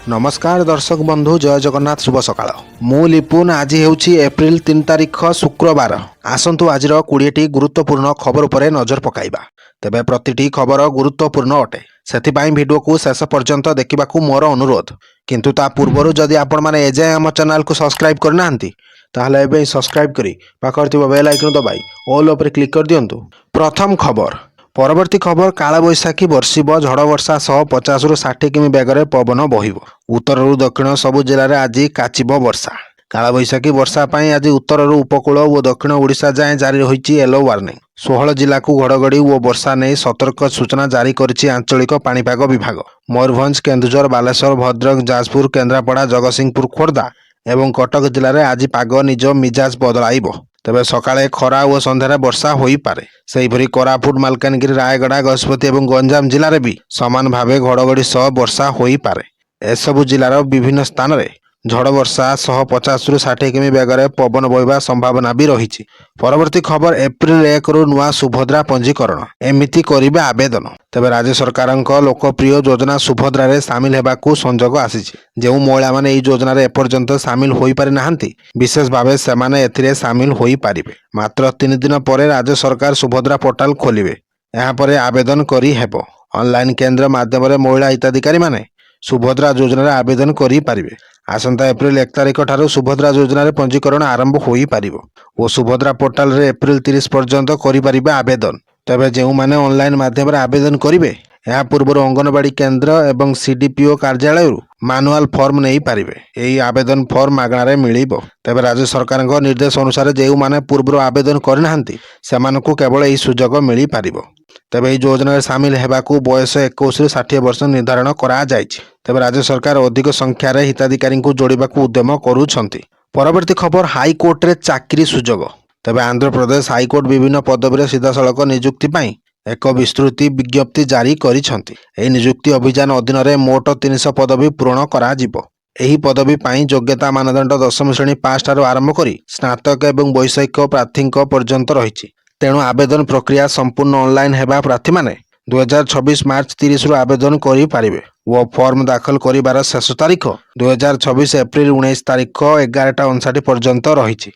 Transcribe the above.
नमस्कार दर्शक बंधु जय जगन्नाथ शुभ सकाळ मु लिपुन आज हेउछि एप्रिल 3 तारिख शुक्रवार आसंतु आज 20टी गुरुत्वपूर्ण खबर उपरे नजर पकाइबा तेबे प्रतिटी खबर गुरुत्वपूर्ण अटे सेथिपाई भिडियो को शेष पर्यंत देखिबाकू मोर अनुरोध किंतु ता पूर्वरु जदि आपण माने एजाय हम चैनल को सब्सक्राइब करनाहंती ताहले एबे सब्सक्राइब करी पाखर थिबा बेल आइकन दबाई ऑल उपरे क्लिक कर दियंतु। प्रथम खबर परवर्ती खबर कालबैशाखी बर्षिब झड़ वर्षा 150 रु 60 किमी बेगर पवन बहिब उत्तरु दक्षिण सबु जिले में आज काचिब वर्षा कालबैशाखी वर्षा पाई आज उत्तरु उपकूल और दक्षिण ओडिशा जाए जारी रही येलो वार्निंग 16 जिला को घड़घड़ी और वर्षा नहीं सतर्क सूचना जारी करिछि आंचलिक पाणीपाग विभाग। मयूरभंज केन्दुझर बालेश्वर भद्रक जाजपुर केन्द्रापड़ा जगतसिंहपुर खोर्धा एवं कटक जिले में आज पाग निज मिजाज बदलाइब तेबे सकाळे खरा और संध्यारे वर्षा होई पारे सेहिपरि कोरापुट मालकानगिरी रायगड़ा गजपति और गंजाम जिले में भी समान भावे घड़घड़ी सह वर्षा होई पारे। एसबु जिलार विभिन्न स्थान में झड़ वर्षा 150 रु 60 किमी बेगर पवन बहिबा संभावना भी रही। परवर्ती खबर एप्रिल 1 रु नुआ सुभद्रा पंजीकरण एमिति करिबे आवेदन तेबे राज्य सरकार लोकप्रिय योजना सुभद्रा रे सामिल हेबाकू संजोग आसीछि जेउ महिला माने एई योजना रे एपर्यंत सामिल होई पारि नाहंती विशेष भावे सेमाने एथिरे सामिल होई पारिबे। मात्र 3 दिन पर राज्य सरकार सुभद्रा पोर्टाल खोलिबे यहाँ पर आवेदन करी हेबो। ऑनलाइन केंद्र माध्यम रे महिला हिताधिकारी माने सुभद्रा योजना रे आवेदन करी पारिबे। आसंता एप्रिल 1 तारिख ठारू सुभद्रा योजना रे पंजीकरण आरंभ होई पारिबो और सुभद्रा पोर्टाल रे एप्रिल 30 पर्यंत करि पारिबे आवेदन। तबे जेउ माने ऑनलाइन माध्यम रे आवेदन करिवे यहाँ पूर्व अंगनवाड़ी केंद्र एवं सीडीपीओ कार्यालय मानुआल फॉर्म नहीं पारिबे एई आवेदन फॉर्म मागणा रे मिलिबो। तबे राज्य सरकार निर्देश अनुसार जेउ माने पूर्व आवेदन करनाहांती सेमानकु केवल एई सुजोग मिली पारिबो। तेबे एई योजना सामिल हेबाकू बयस 21 रु 60 वर्ष निर्धारण करा जायछि। तेबे राज्य सरकार अधिक संख्यार हिताधिकारी जोड़ाकू उद्यम करुछंती। परवर्ती खबर हाईकोर्ट रे चाकरी सुजोग तेबे आंध्र प्रदेश हाईकोर्ट विभिन्न पदवी सीधासलख नियुक्ति पाई एक विस्तृति विज्ञप्ति जारी करिछंती। एही नियुक्ति अभियान अधीन रे मोट 300 पदवी पूरण करा जिवो। एही पदवी पाई योग्यता मानदंड 10वीं श्रेणी पास ठारू आरंभ करी स्नातक एवं वैषयिक प्रार्थी पर्यंत रही। तेणु आवेदन प्रक्रिया संपूर्ण ऑनलाइन हेबा प्रार्थी माने 2026 मार्च 30 रु आवेदन करि पारिबे वो फॉर्म दाखल करिबार शेष तारीख 2026 एप्रिल 19 तारीख 11:59 पर्यंत रही।